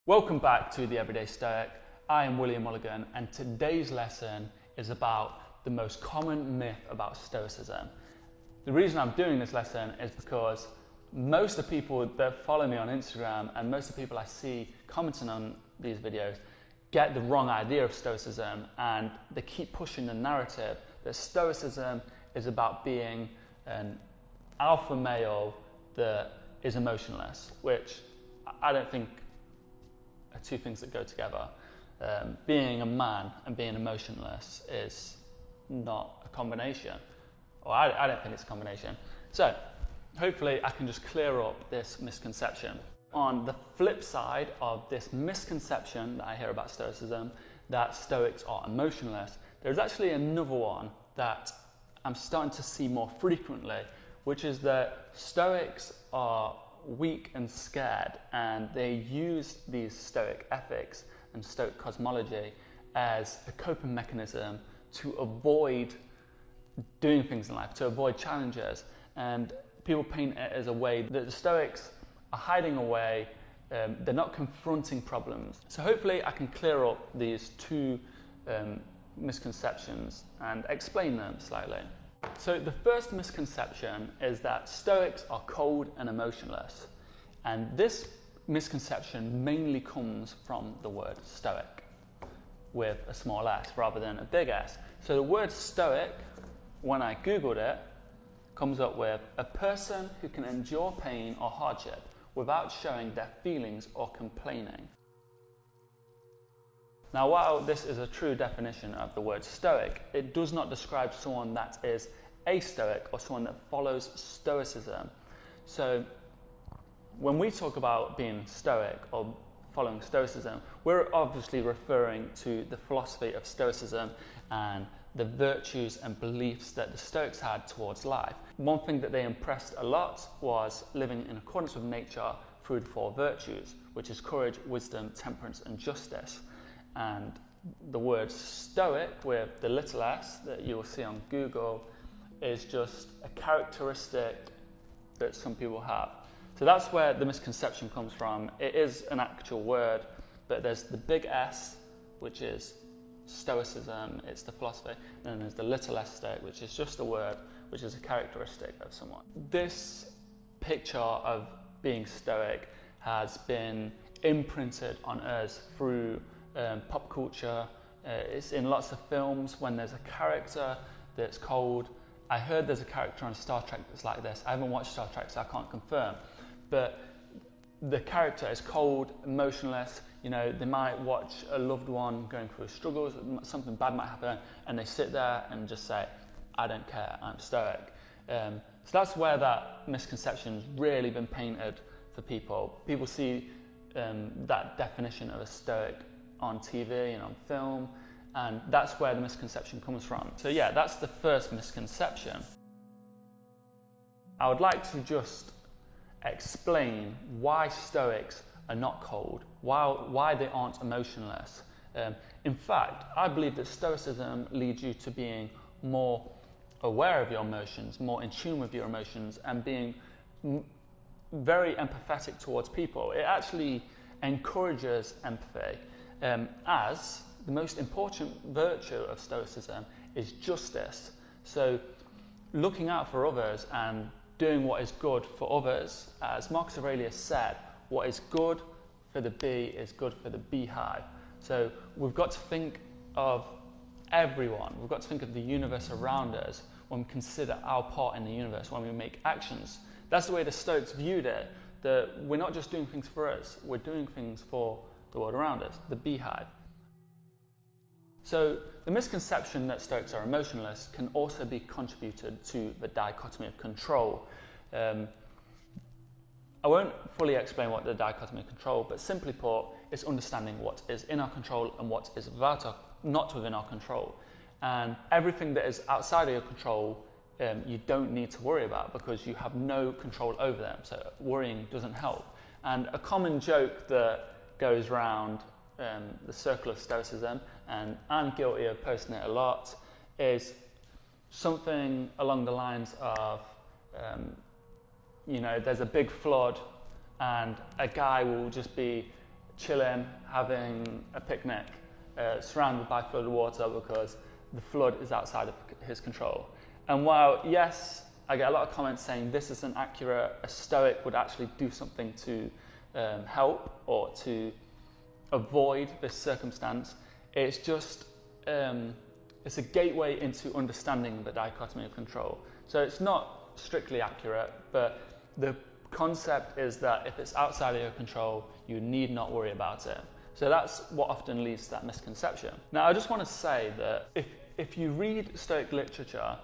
Welcome back to The Everyday Stoic. I am William Mulligan, and today's lesson is about the most common myth about Stoicism. The reason I'm doing this lesson is because most of the people that follow me on Instagram and most of the people I see commenting on these videos get the wrong idea of Stoicism, and they keep pushing the narrative that Stoicism is about being an alpha male that is emotionless, which I don't think are two things that go together. Being a man and being emotionless is not a combination, or I don't think it's a combination. So hopefully I can just clear up this misconception. On the flip side of this misconception that I hear about Stoicism, that Stoics are emotionless, there's actually another one that I'm starting to see more frequently, which is that Stoics are weak and scared, and they use these Stoic ethics and Stoic cosmology as a coping mechanism to avoid doing things in life, to avoid challenges. And people paint it as a way that the Stoics are hiding away, they're not confronting problems. So hopefully I can clear up these two misconceptions and explain them slightly. So the first misconception is that Stoics are cold and emotionless, and this misconception mainly comes from the word Stoic with a small s rather than a big S. So the word Stoic, when I googled it, comes up with a person who can endure pain or hardship without showing their feelings or complaining. Now, while this is a true definition of the word Stoic, it does not describe someone that is a Stoic or someone that follows Stoicism. So when we talk about being Stoic or following Stoicism, we're obviously referring to the philosophy of Stoicism and the virtues and beliefs that the Stoics had towards life. One thing that they impressed a lot was living in accordance with nature through the four virtues, which is courage, wisdom, temperance, and justice. And the word Stoic with the little s that you will see on Google is just a characteristic that some people have. So that's where the misconception comes from. It is an actual word, but there's the big S, which is Stoicism, it's the philosophy, and then there's the little s Stoic, which is just a word, which is a characteristic of someone. This picture of being Stoic has been imprinted on us through pop culture. It's in lots of films. When there's a character that's cold, I heard there's a character on Star Trek that's like this. I haven't watched Star Trek, so I can't confirm. But the character is cold, emotionless. You know, they might watch a loved one going through struggles, something bad might happen, and they sit there and just say, I don't care, I'm Stoic. So that's where that misconception's really been painted for people. People see that definition of a Stoic on TV and on film, and that's where the misconception comes from. So yeah, that's the first misconception. I would like to just explain why Stoics are not cold, why they aren't emotionless. In fact, I believe that Stoicism leads you to being more aware of your emotions, more in tune with your emotions, and being very empathetic towards people. It actually encourages empathy, as the most important virtue of Stoicism is justice. So looking out for others and doing what is good for others. As Marcus Aurelius said, what is good for the bee is good for the beehive. So we've got to think of everyone. We've got to think of the universe around us when we consider our part in the universe, when we make actions. That's the way the Stoics viewed it, that we're not just doing things for us, we're doing things for the world around us, the beehive. So the misconception that Stoics are emotionless can also be contributed to the dichotomy of control. I won't fully explain what the dichotomy of control, but simply put, it's understanding what is in our control and what is not within our control. And everything that is outside of your control, you don't need to worry about because you have no control over them. So worrying doesn't help. And a common joke that goes around the circle of Stoicism, and I'm guilty of posting it a lot, is something along the lines of, there's a big flood and a guy will just be chilling, having a picnic, surrounded by flooded water because the flood is outside of his control. And while, yes, I get a lot of comments saying this isn't accurate, a Stoic would actually do something to help or to avoid this circumstance, it's just, it's a gateway into understanding the dichotomy of control. So it's not strictly accurate, but the concept is that if it's outside of your control, you need not worry about it. So that's what often leads to that misconception. Now, I just want to say that if you read Stoic literature,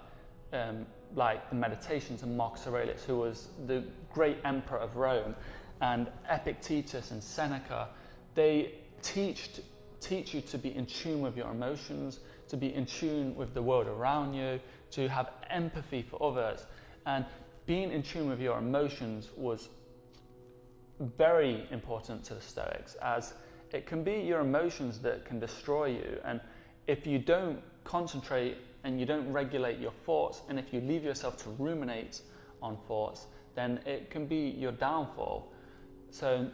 like the Meditations of Marcus Aurelius, who was the great emperor of Rome, and Epictetus and Seneca, they teach you to be in tune with your emotions, to be in tune with the world around you, to have empathy for others. And being in tune with your emotions was very important to the Stoics, as it can be your emotions that can destroy you. And if you don't concentrate and you don't regulate your thoughts, and if you leave yourself to ruminate on thoughts, then it can be your downfall. So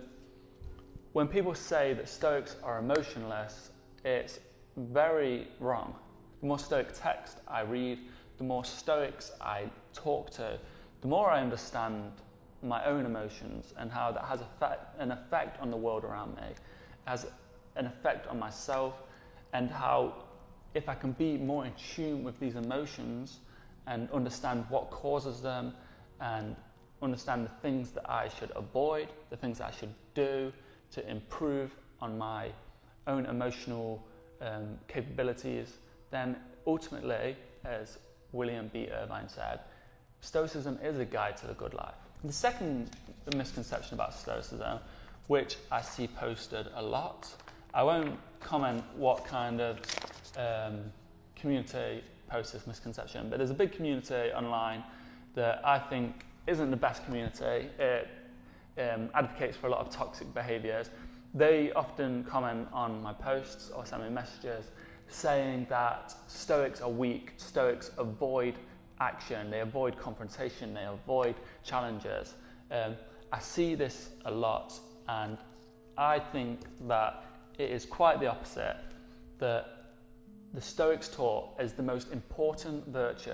when people say that Stoics are emotionless, it's very wrong. The more Stoic text I read, the more Stoics I talk to, the more I understand my own emotions and how that has an effect on the world around me, has an effect on myself, and how if I can be more in tune with these emotions and understand what causes them and understand the things that I should avoid, the things that I should do to improve on my own emotional capabilities, then ultimately, as William B. Irvine said, Stoicism is a guide to the good life. The second misconception about Stoicism, which I see posted a lot, I won't comment what kind of community posts this misconception, but there's a big community online that I think isn't the best community. It advocates for a lot of toxic behaviours. They often comment on my posts or send me messages saying that Stoics are weak, Stoics avoid action, they avoid confrontation, they avoid challenges. I see this a lot, and I think that it is quite the opposite, that the Stoics taught as the most important virtue.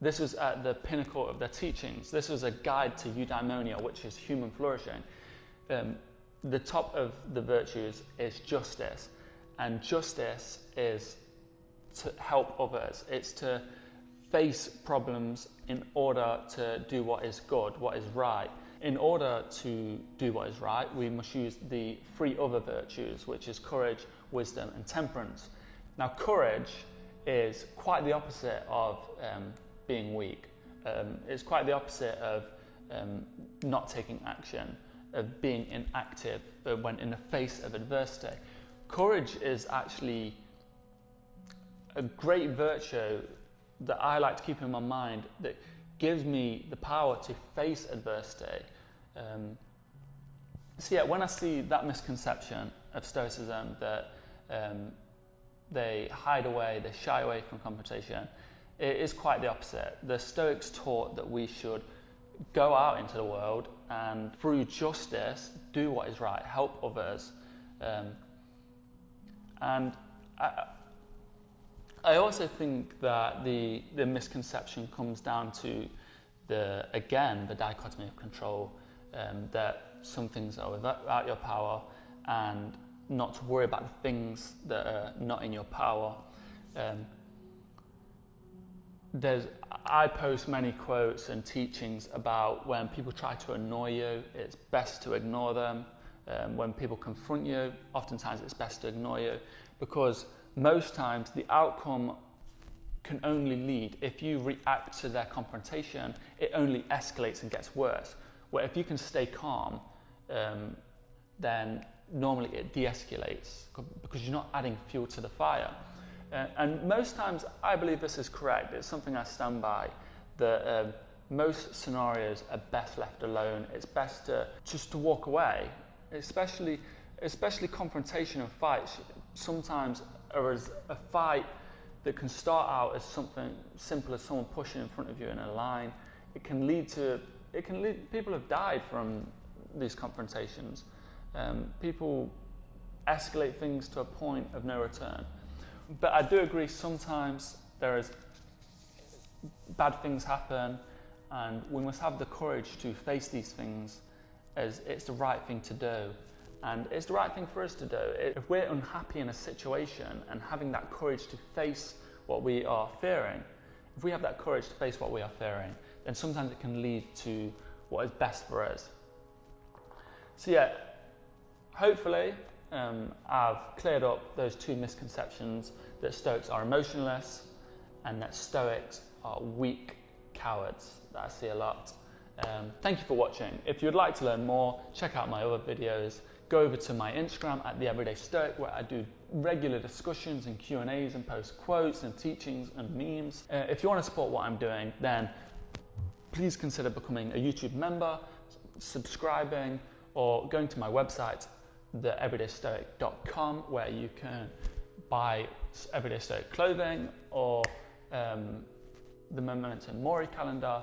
This was at the pinnacle of their teachings. This was a guide to eudaimonia, which is human flourishing. The top of the virtues is justice, and justice is to help others. It's to face problems in order to do what is good, what is right. In order to do what is right, we must use the three other virtues, which is courage, wisdom, and temperance. Now, courage is quite the opposite of being weak. It's quite the opposite of not taking action, of being inactive when in the face of adversity. Courage is actually a great virtue that I like to keep in my mind, that gives me the power to face adversity. So yeah, when I see that misconception of Stoicism, that they hide away, they shy away from confrontation, it is quite the opposite. The Stoics taught that we should go out into the world and through justice do what is right, help others. And I also think that the misconception comes down to the dichotomy of control, that some things are without your power, and not to worry about the things that are not in your power. I post many quotes and teachings about when people try to annoy you, it's best to ignore them. When people confront you, oftentimes it's best to ignore you, because most times the outcome can only lead, if you react to their confrontation, it only escalates and gets worse. Where if you can stay calm, then normally it de-escalates, because you're not adding fuel to the fire. And most times I believe this is correct. It's something I stand by, that most scenarios are best left alone. It's best to just to walk away, especially confrontation and fights. Sometimes as a fight that can start out as something simple as someone pushing in front of you in a line, people have died from these confrontations. People escalate things to a point of no return. But I do agree sometimes bad things happen, and we must have the courage to face these things as it's the right thing to do. And it's the right thing for us to do. If we're unhappy in a situation and having that courage to face what we are fearing, if we have that courage to face what we are fearing, then sometimes it can lead to what is best for us. So yeah, hopefully I've cleared up those two misconceptions, that Stoics are emotionless and that Stoics are weak cowards, that I see a lot. Thank you for watching. If you'd like to learn more, check out my other videos. Go over to my Instagram at The Everyday Stoic, where I do regular discussions and Q&As and post quotes and teachings and memes. If you want to support what I'm doing, then please consider becoming a YouTube member, subscribing, or going to my website, theeverydaystoic.com, where you can buy Everyday Stoic clothing or the Mp.Monarh.Motivation calendar.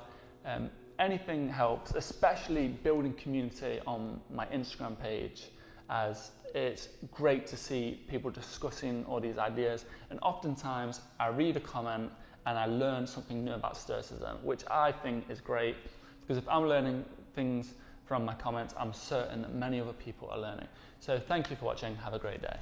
Anything helps, especially building community on my Instagram page, as it's great to see people discussing all these ideas. And oftentimes I read a comment and I learn something new about Stoicism, which I think is great, because if I'm learning things from my comments, I'm certain that many other people are learning. So thank you for watching. Have a great day.